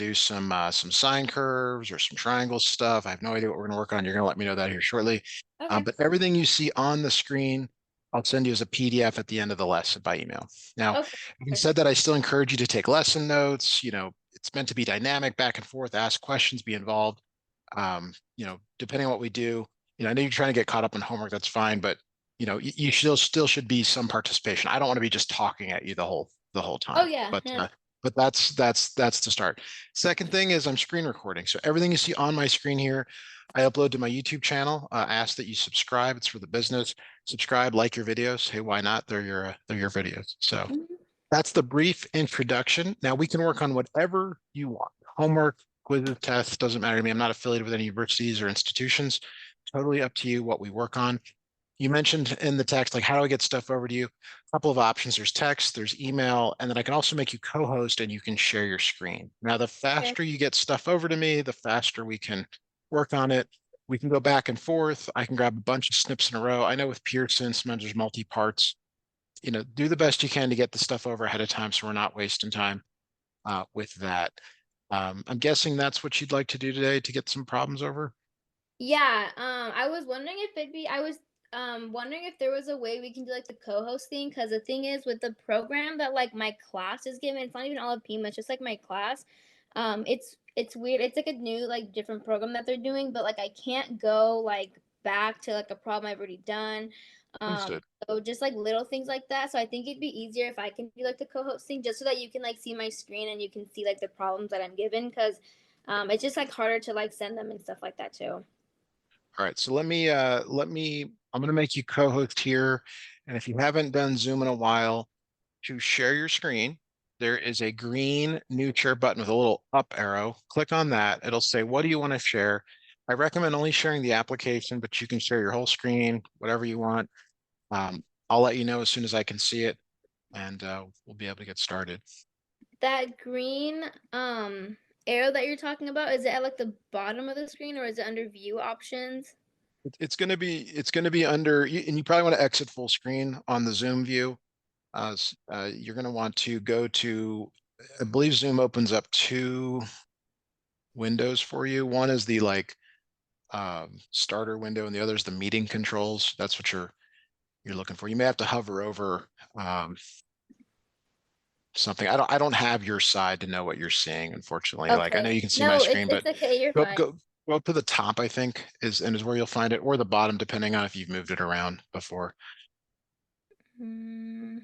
do some sine curves or some triangle stuff. I have no idea what we're going to work on. You're going to let me know that here shortly. Okay. But everything you see on the screen, I'll send you as a PDF at the end of the lesson by email. Now, Okay. having said Perfect. that, I still encourage you to take lesson notes. It's meant to be dynamic, back and forth, ask questions, be involved. Depending on what we do, I know you're trying to get caught up on homework. That's fine, but you still should be some participation. I don't want to be just talking at you the whole Oh time, yeah. but Yeah. that's the start. Second thing is I'm screen recording, so everything you see on my screen here, I upload to my YouTube channel. I ask that you subscribe. It's for the business. Subscribe, like your videos. Hey, why not? They're your videos. So Mhm. that's the brief introduction. Now we can work on whatever you want. Homework, quizzes, tests, doesn't matter to me. I'm not affiliated with any universities or institutions. Totally up to you what we work on. You mentioned in the text, like, how do I get stuff over to you? A couple of options. There's text, there's email, and then I can also make you co-host and you can share your screen. Now, the Okay. faster you get stuff over to me, the faster we can work on it. We can go back and forth. I can grab a bunch of snips in a row. I know with Pearson, sometimes there's multi-parts. Do the best you can to get the stuff over ahead of time so we're not wasting time with that. I'm guessing that's what you'd like to do today to get some problems over. Yeah. I was wondering if it'd be. I was wondering if there was a way we can do like the co-host thing, because the thing is with the program that like my class is given, it's not even all of Pima, it's just like my class. It's weird. It's like a new like different program that they're doing, but like I can't go like back to like a problem I've already done. Understood. So just like little things like that. So I think it'd be easier if I can do like the co-host thing, just so that you can like see my screen and you can see like the problems that I'm given, because it's just like harder to like send them and stuff like that too. All right, so I'm gonna make you co-host here. And if you haven't done Zoom in a while, to share your screen, there is a green new share button with a little up arrow. Click on that. It'll say, what do you want to share? I recommend only sharing the application, but you can share your whole screen, whatever you want. I'll let you know as soon as I can see it, and we'll be able to get started. That green arrow that you're talking about, is it at like the bottom of the screen, or is it under view options? It's gonna be under, and you probably want to exit full screen on the Zoom view. You're going to want to go to, I believe Zoom opens up two windows for you. One is the starter window, and the other is the meeting controls. That's what you're looking for. You may have to hover over um, something. I don't have your side to know what you're seeing, unfortunately. Like, I know Okay. you can see my No, screen, it's but okay, you're go fine. go go up to the top, I think, is where you'll find it, or the bottom, depending on if you've moved it around before. Mm,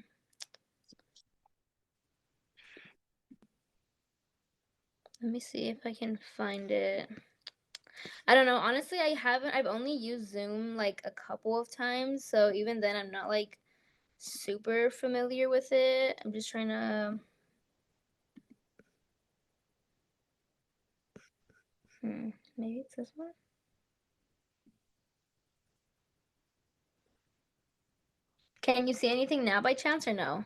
let me see if I can find it. I don't know. Honestly, I've only used Zoom like a couple of times, so even then I'm not like super familiar with it. I'm just trying to maybe it's this one. Can you see anything now by chance or no?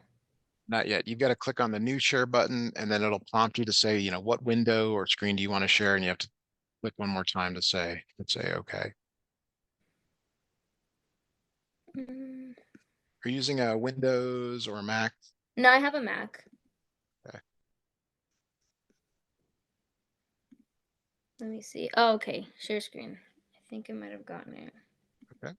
Not yet. You've got to click on the new share button, and then it'll prompt you to say, what window or screen do you want to share? And you have to click one more time to say okay. Mm, Are you using a Windows or a Mac? no, I have a Mac. Okay. Let me see. Oh, okay. Share screen. I think I might have gotten it. Okay.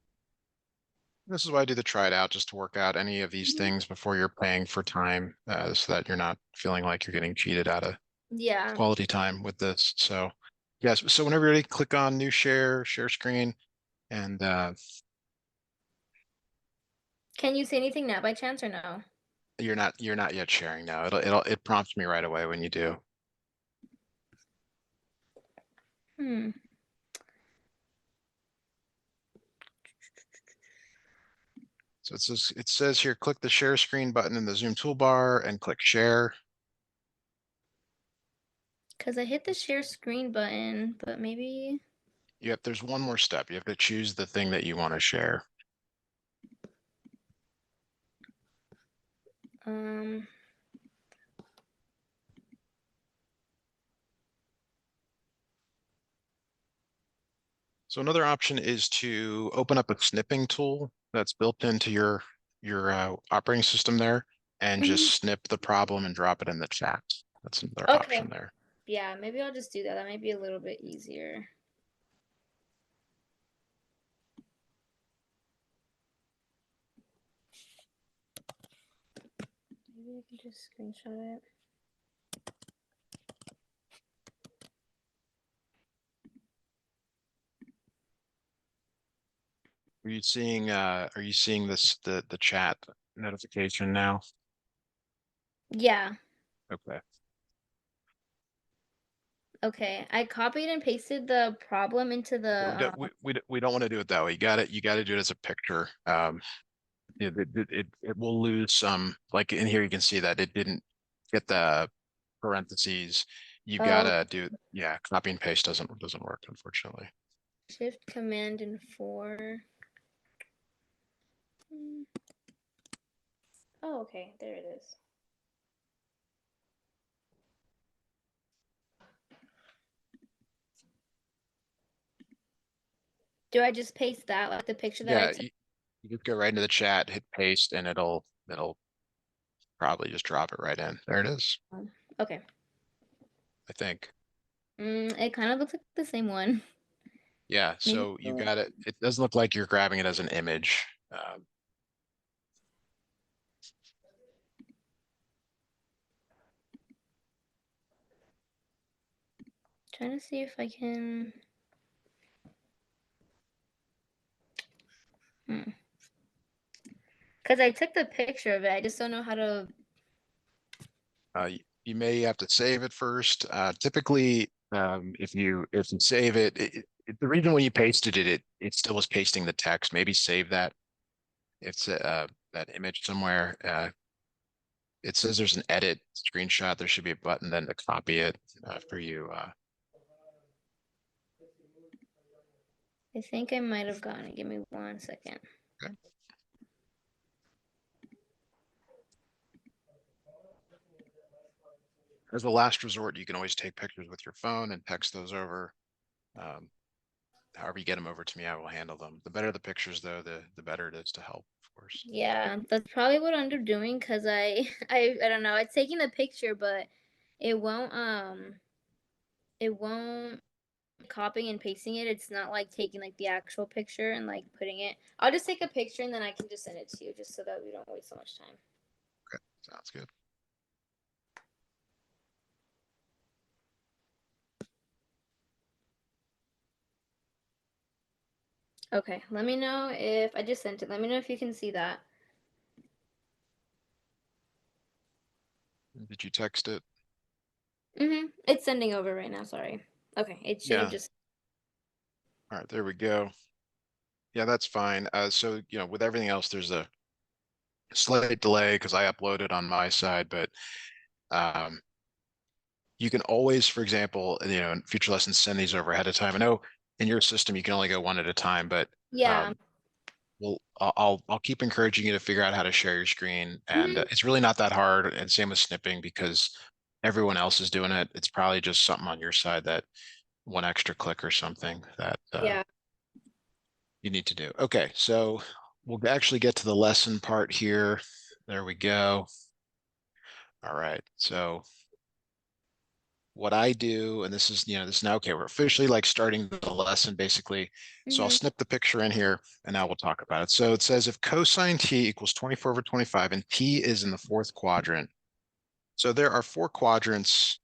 This is why I do the try it out, just to work out any of these Mhm. things before you're paying for time, so that you're not feeling like you're getting cheated out of Yeah. quality time with this. So yes, so whenever you're ready, click on new share screen, and Can you see anything now by chance or no? you're not yet sharing now. It prompts me right away when you do. Hmm. So it says here, click the share screen button in the Zoom toolbar and click share. Because I hit the share screen button, but maybe. There's one more step. You have to choose the thing that you want to share. Um. So another option is to open up a snipping tool that's built into your operating system there, and Mhm. just snip the problem and drop it in the chat. That's another Okay. option there. Yeah, maybe I'll just do that. That might be a little bit easier. Maybe I can just screenshot it. Are you seeing this, the chat notification now? Yeah. Okay. Okay. I copied and pasted the problem into Okay, the we don't want to do it that way. You got to do it as a picture. It will lose some, like in here you can see that it didn't get the parentheses. You oh, gotta do, yeah, copy and paste doesn't work, unfortunately. Shift Command and 4. Hmm. Oh, okay. There it is. Do I just paste that like the picture that I Yeah, took? you just go right into the chat, hit paste, and it'll probably just drop it right in. There it is, Okay. I think. It kind of looks like the same one. Yeah, Maybe. so you got it. It doesn't look like you're grabbing it as an image. Trying to see if I can. Because I took the picture of it. I just don't know how to. You may have to save it first. Typically, if you save it, the reason when you pasted it, it still was pasting the text. Maybe save that. It's that image somewhere. It says there's an edit screenshot. There should be a button then to copy it for you. I think I might have gotten it. Give me 1 second. Okay. As a last resort, you can always take pictures with your phone and text those over. Um, However you get them over to me, I will handle them. The better the pictures, though, the better it is to help, of course. Yeah, that's probably what I end up doing because I don't know. It's taking the picture, but it won't it won't copying and pasting it. It's not like taking like the actual picture and like putting it. I'll just take a picture and then I can just send it to you just so that we don't waste so much time. Okay, sounds good. Okay, let me know if I just sent it. Let me know if you can see that. Did you text it? It's sending over right now. Sorry. Okay, it should have Yeah. just. All right, there we go. Yeah, that's fine. So, with everything else, there's a slight delay because I uploaded on my side, but um, you can always, for example, in future lessons, send these over ahead of time. I know in your system you can only go one at a time, but Yeah. um, I'll keep encouraging you to figure out how to share your screen, and hmm it's really not that hard. And same with snipping because everyone else is doing it. It's probably just something on your side that one extra click or something that Yeah. you need to do. Okay, so we'll actually get to the lesson part here. There we go. All right, so what I do, and this is, this is now, okay, we're officially like starting the lesson basically. So I'll hmm snip the picture in here and now we'll talk about it. So it says if cosine t equals 24 over 25 and t is in the fourth quadrant. So there are four quadrants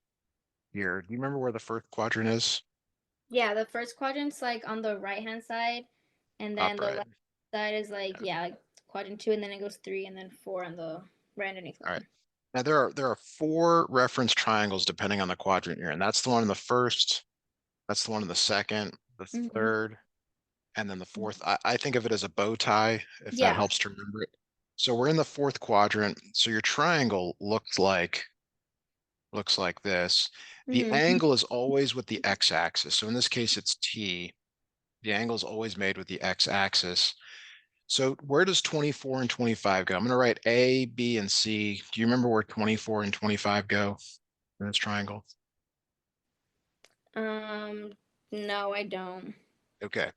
here. Do you remember where the first quadrant is? Yeah, the first quadrant's like on the right hand side, and then the Upright. left side is like Yeah. yeah, like quadrant 2, and then it goes 3, and then 4 on the right underneath All right. one. Now there are four reference triangles depending on the quadrant you're in. That's the one in the first, that's the one in the second, the hmm third, and then the fourth. I think of it as a bow tie, if that Yeah. helps to remember it. So we're in the fourth quadrant. So your triangle looks like this. The hmm angle is always with the x-axis. So in this case, it's t. The angle is always made with the x-axis. So where does 24 and 25 go? I'm going to write A, B, and C. Do you remember where 24 and 25 go in this triangle? Um, no, I don't. Okay.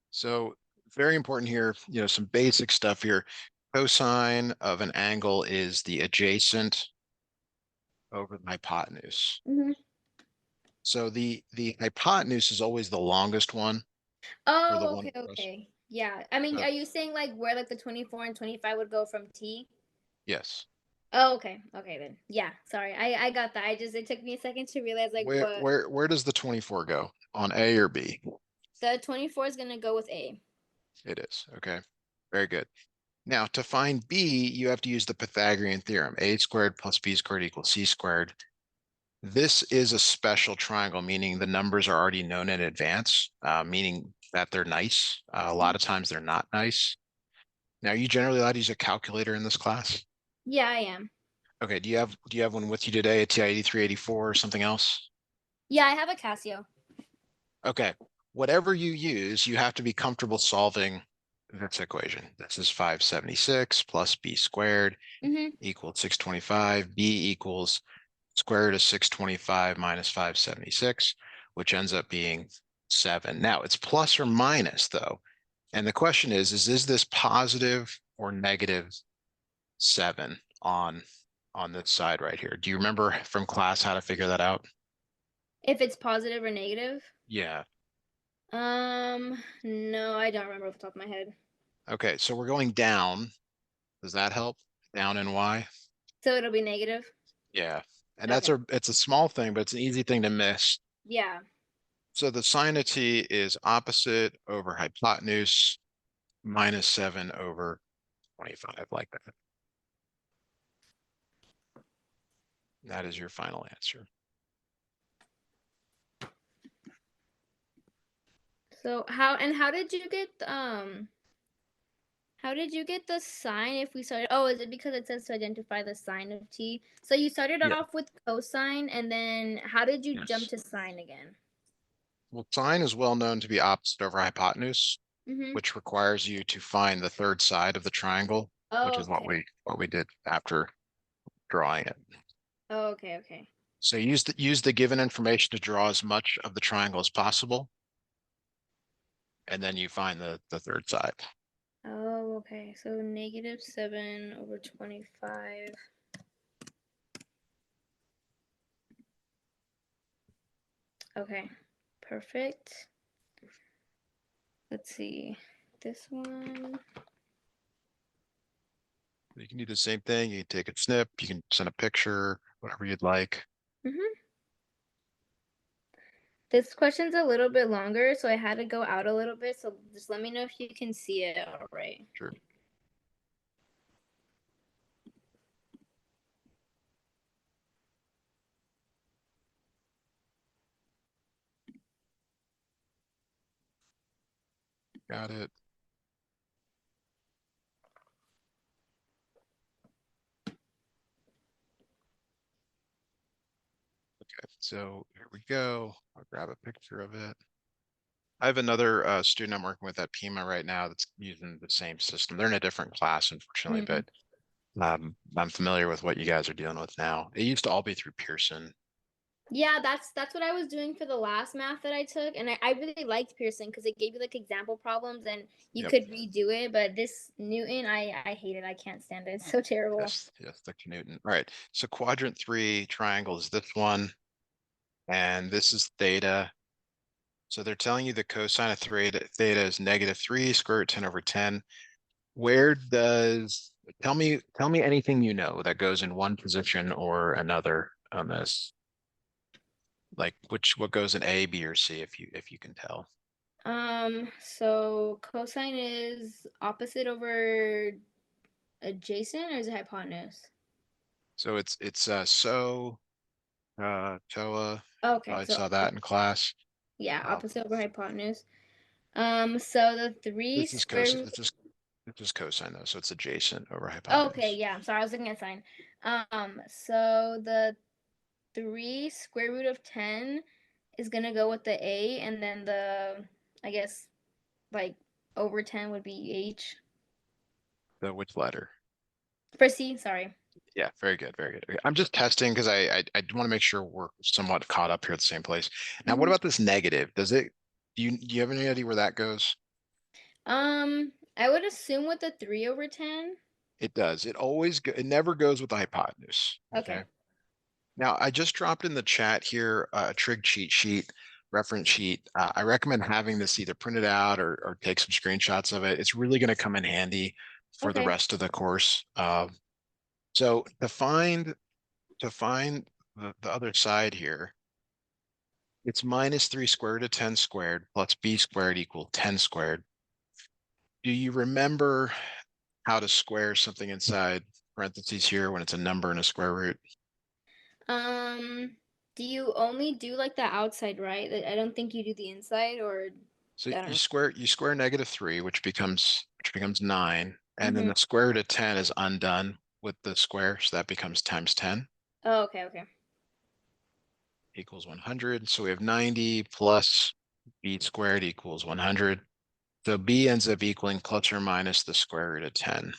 So very important here, some basic stuff here. Cosine of an angle is the adjacent over the hypotenuse. hmm So the hypotenuse is always the longest one, or the Oh, one okay, across. okay. Yeah. I mean, So are you saying like where like the 24 and 25 would go from T? yes. Oh, okay. Okay then. Yeah, sorry. I got that. I just it took me a second to realize like Where what where where does the 24 go? On A or B? the 24 is gonna go with A. It is. Okay. Very good. Now to find B, you have to use the Pythagorean theorem. A squared plus B squared equals C squared. This is a special triangle, meaning the numbers are already known in advance, meaning that they're nice. A lot Mhm. of times they're not nice. Now, are you generally allowed to use a calculator in this class? Yeah, I am. Okay, do you have one with you today, a TI 8384 or something else? Yeah, I have a Casio. Okay, whatever you use, you have to be comfortable solving this equation. This is 576 plus B squared Mm-hmm. equals 625. B equals square root of 625 minus 576, which ends up being 7. Now, it's plus or minus, though. And the question is this positive or negative 7 on this side right here? Do you remember from class how to figure that out? If it's positive or negative? Yeah. No, I don't remember off the top of my head. Okay, so we're going down. Does that help? Down in Y? So it'll be negative? Yeah. And Okay. it's a small thing, but it's an easy thing to miss. Yeah. So the sine of t is opposite over hypotenuse minus 7 over 25, like that. That is your final answer. So how did you get the sine if we started oh, is it because it says to identify the sine of t? So you started Yeah. off with cosine and then how did you jump Yes. to sine again? Well, sine is well known to be opposite over hypotenuse, Mm-hmm. which requires you to find the third side of the triangle, which Oh, is what okay. we did after drawing it. Oh, okay, okay. So use the given information to draw as much of the triangle as possible, and then you find the third side. Oh, okay. So negative 7 over 25. Okay. Perfect. Let's see. This one. You can do the same thing. You can take a snip, you can send a picture, whatever you'd like. Mm-hmm. This question's a little bit longer, so I had to go out a little bit. So just let me know if you can see it all right. Sure. Got it. Okay, so here we go. I'll grab a picture of it. I have another student I'm working with at Pima right now that's using the same system. They're in a different class, unfortunately, Mm. but I'm familiar with what you guys are dealing with now. It used to all be through Pearson. Yeah, that's what I was doing for the last math that I took, and I really liked Pearson because it gave you like example problems and you Yep. could redo it. But this Newton, I hate it. I can't stand it. It's so terrible. Yes, the Newton. All right. So quadrant 3 triangle is this one, and this is theta. So they're telling you the cosine of theta is -3 square root 10 over 10. Where does tell me anything you know that goes in one position or another on this? Like what goes in A, B, or C if you can tell. So cosine is opposite over adjacent, or is it hypotenuse? So it's TOA. Okay, Probably so saw that in class. yeah, Um, opposite over hypotenuse. So the three this is square cosine. root. This is cosine though, so it's adjacent over Okay, hypotenuse. yeah. I'm sorry, I was looking at sine. So the 3 square root of 10 is gonna go with the A, and then I guess, like, over 10 would be H. The which letter? For C, sorry. Yeah, very good, very good. Okay, I'm just testing because I want to make sure we're somewhat caught up here at the same place. Now, what Hmm. about this negative? Do you have any idea where that goes? I would assume with the 3 over 10. It does. It never goes with the hypotenuse. Okay. Okay. Now, I just dropped in the chat here a trig cheat sheet, reference sheet. I recommend having this either printed out or take some screenshots of it. It's really going to come in handy for the Okay. rest of the course. So to find the other side here, it's minus 3 square root of 10 squared plus b squared equal 10 squared. Do you remember how to square something inside parentheses here when it's a number and a square root? Um, do you only do like the outside, right? I don't think you do the inside, or So I don't you square -3, which becomes 9, know. and then Mm-hmm. the square root of 10 is undone with the square, so that becomes times 10 Oh, okay, okay. equals 100. So we have 90 plus b squared equals 100. So b ends up equaling plus or minus the square root of 10.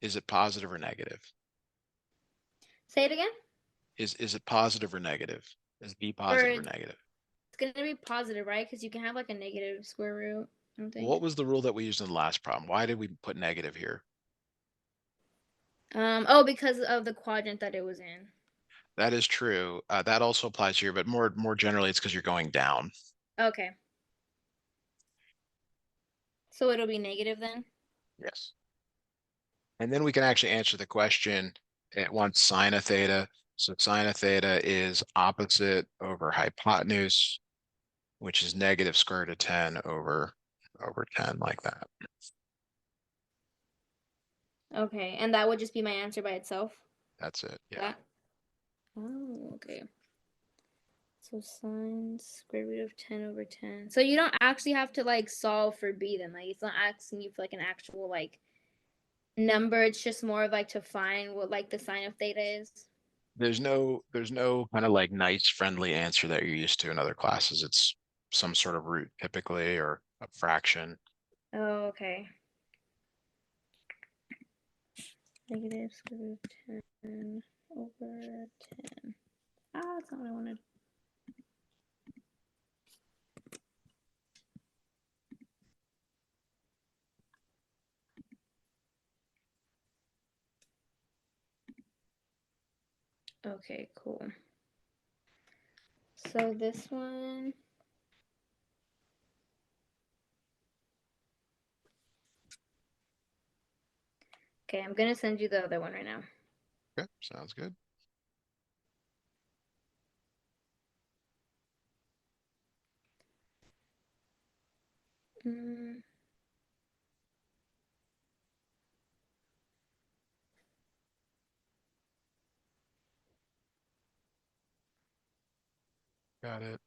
Is it positive or negative? Say it again. Is it positive or negative? Is b Or positive or it's negative? gonna be positive, right? Because you can have like a negative square root, I don't Well, what think. was the rule that we used in the last problem? Why did we put negative here? Oh, because of the quadrant that it was in. That is true. That also applies here, but more generally, it's because you're going down. Okay. So it'll be negative then? Yes. And then we can actually answer the question at once sine of theta. So sine of theta is opposite over hypotenuse, which is negative square root of 10 over 10 like that. Okay. And that would just be my answer by itself? That's it. Yeah. That? Oh, okay. So sine square root of 10 over 10. So you don't actually have to like solve for b then. Like it's not asking you for like an actual like number. It's just more of like to find what like the sine of theta is. There's no kind of like nice friendly answer that you're used to in other classes. It's some sort of root typically or a fraction. Oh, okay. Negative square root of 10 over 10. Ah, that's not what I wanted. Okay, cool. So this one. Okay, I'm gonna send you the other one right now. Okay, sounds good. Mm, Got it.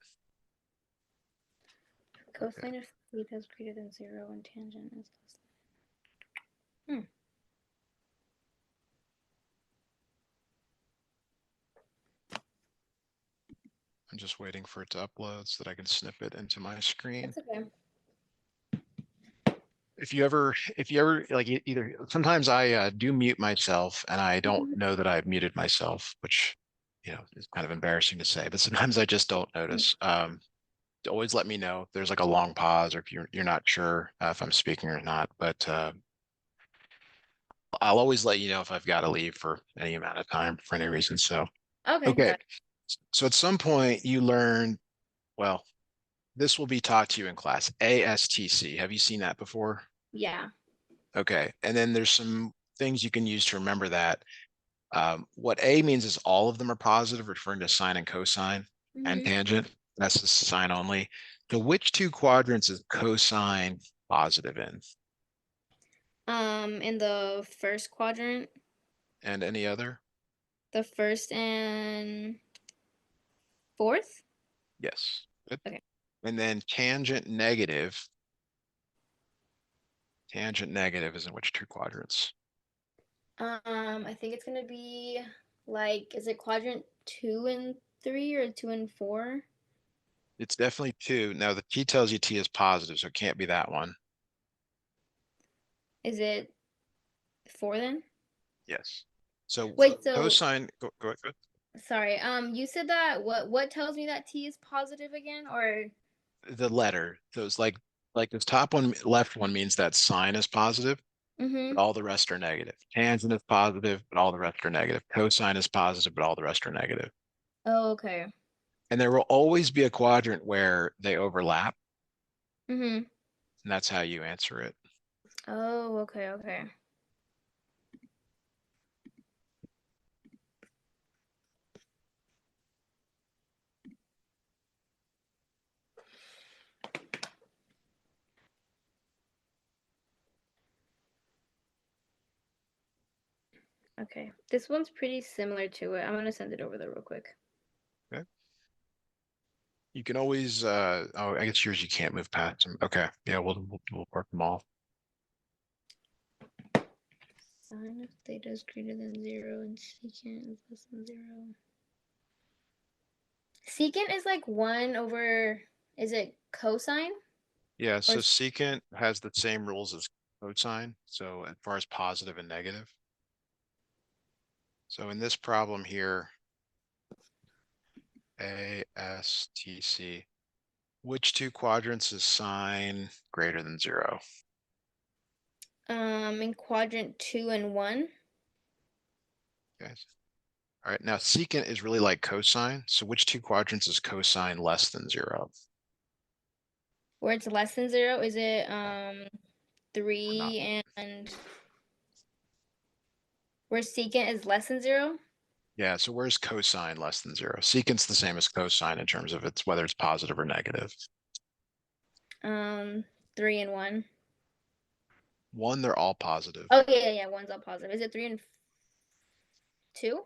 Okay. cosine of theta is greater than 0 and tangent is less than. I'm just waiting for it to upload so that I can snip it into my screen. That's okay. If you ever like either sometimes I do mute myself and I don't know that I've muted myself, which is kind of embarrassing to say, but sometimes I just don't notice. Always let me know if there's like a long pause or if you're not sure if I'm speaking or not. But I'll always let you know if I've got to leave for any amount of time for any reason. So Okay, okay. got it. So at some point you learn, well, this will be taught to you in class, ASTC. Have you seen that before? Yeah. Okay. And then there's some things you can use to remember that. What A means is all of them are positive, referring to sine and cosine and Mm-hmm. tangent. That's the sine only. So which two quadrants is cosine positive in? In the first quadrant, And any other? the first and fourth. Yes. Good. Okay. And then tangent negative is in which two quadrants? I think it's gonna be like, is it quadrant 2 and 3 or 2 and 4? It's definitely two. Now the T tells you T is positive, so it can't be that one. Is it 4 then? Yes. So Wait, so cosine, go. sorry. You said that what tells me that t is positive again, or The letter, those like this top one, left one means that sine is positive. Mm-hmm. but all the rest are negative. Tangent is positive, but all the rest are negative. Cosine is positive, but all the rest are negative. Oh, okay. And there will always be a quadrant where they overlap, Mm-hmm. and that's how you answer it. Oh, okay, okay. Okay. This one's pretty similar to it. I'm gonna send it over there real quick. Okay. You can always, oh, I guess yours you can't move past them. Okay. Yeah, we'll work them all. Sine of theta is greater than 0 and secant is less than 0. Secant is like 1 over, is it cosine? Yeah, Or so secant has the same rules as cosine. So as far as positive and negative. So in this problem here, ASTC, which two quadrants is sine greater than 0? in quadrant 2 and 1, Okay. All right, now secant is really like cosine. So which two quadrants is cosine less than 0? where it's less than 0, is it Or not? 3 and where secant is less than 0? Yeah, so where's cosine less than 0? Secant's the same as cosine in terms of it's whether it's positive or negative. Um 3 and 1. One, they're all positive. Oh yeah, one's all positive. Is it 3 and 2?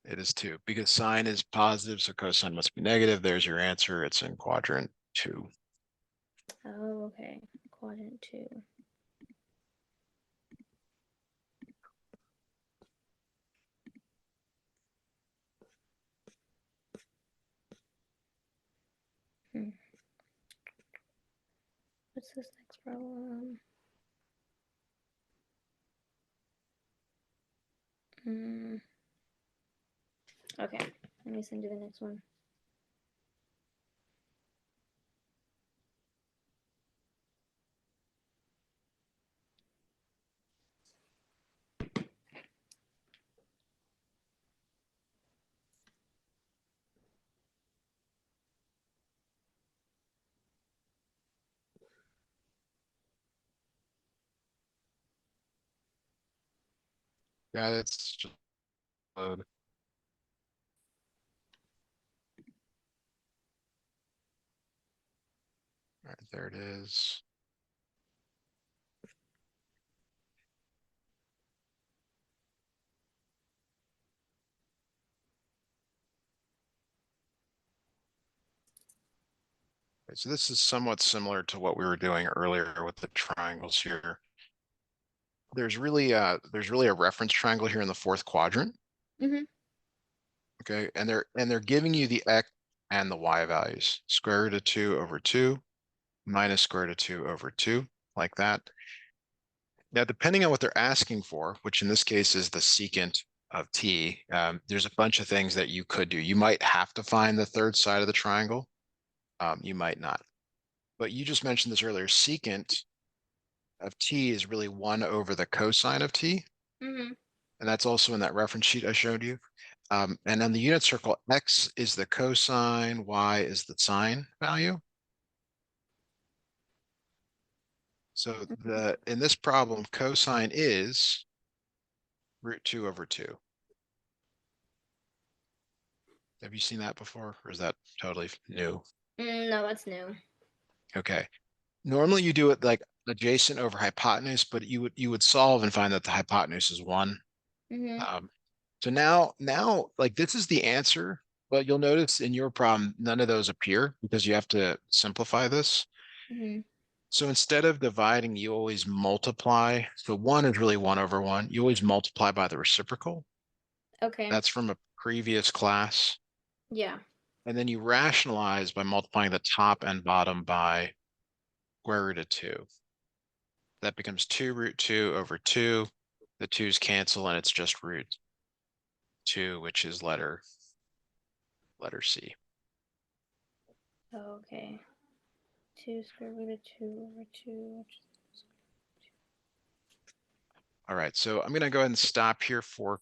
It is 2 because sine is positive, so cosine must be negative. There's your answer. It's in quadrant 2. Oh, okay. Quadrant 2. Hmm. What's this next problem? Mm. Okay, let me send you the next one. Yeah, it's just load. All right, there it is. Okay, so this is somewhat similar to what we were doing earlier with the triangles here. There's really a reference triangle here in the fourth quadrant. Mm-hmm. Okay, and they're giving you the x and the y values. Square root of 2 over 2 minus square root of 2 over 2, like that. Now, depending on what they're asking for, which in this case is the secant of t, there's a bunch of things that you could do. You might have to find the third side of the triangle. You might not. But you just mentioned this earlier. Secant of t is really 1 over the cosine of t. Mm-hmm. And that's also in that reference sheet I showed you. And on the unit circle, x is the cosine, y is the sine value. So in this problem, cosine is root 2 over 2. Have you seen that before, or is that totally new? No, that's new. Okay. Normally you do it like adjacent over hypotenuse, but you would solve and find that the hypotenuse is 1. Mm-hmm. So now like this is the answer, but you'll notice in your problem none of those appear because you have to simplify this. Mm-hmm. So instead of dividing, you always multiply. So 1 is really 1 over 1. You always multiply by the reciprocal. Okay. That's from a previous class. Yeah. And then you rationalize by multiplying the top and bottom by square root of 2. That becomes 2 root 2 over 2. The 2's cancel and it's just root 2, which is letter C. Okay. 2 square root of 2 over 2. All right, so I'm going to go ahead and stop here for